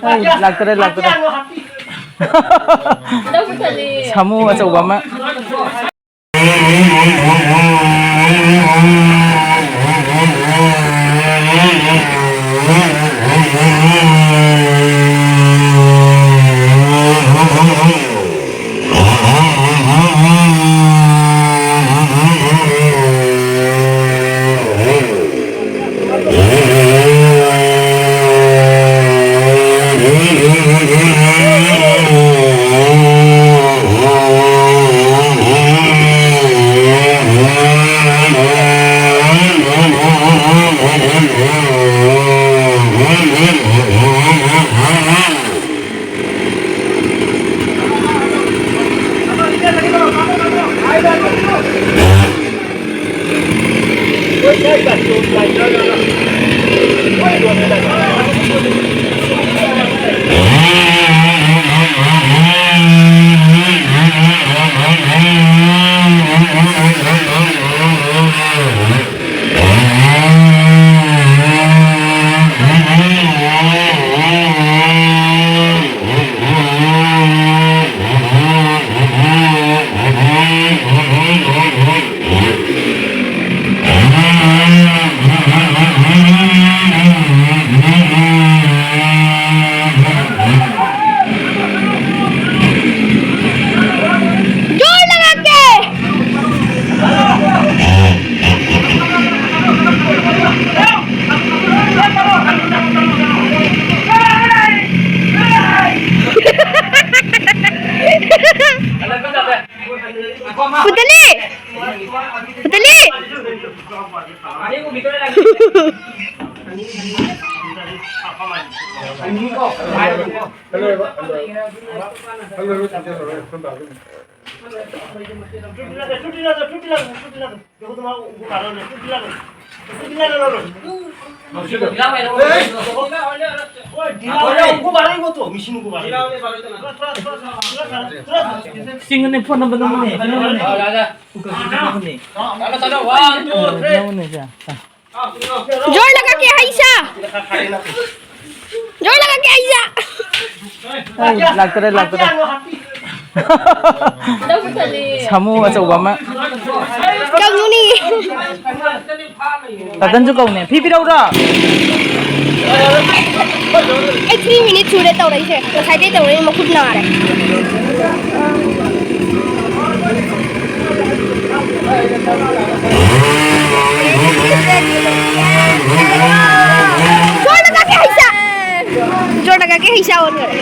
Lagtare. Samu achauba ma. Sing phone number ni. जोर लगा के आइसा जोर लगा के आइसा Lagtare. Samu achauba ma. कौन नी Tadan ju kaune. Phi pirau ra. 3 minutes छुरे तौ रही छे तो साइडे तौ रही मखुद ना आ रे जोर लगा के हिस्सा और करे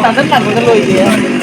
Tadan tak betul loh ini ya.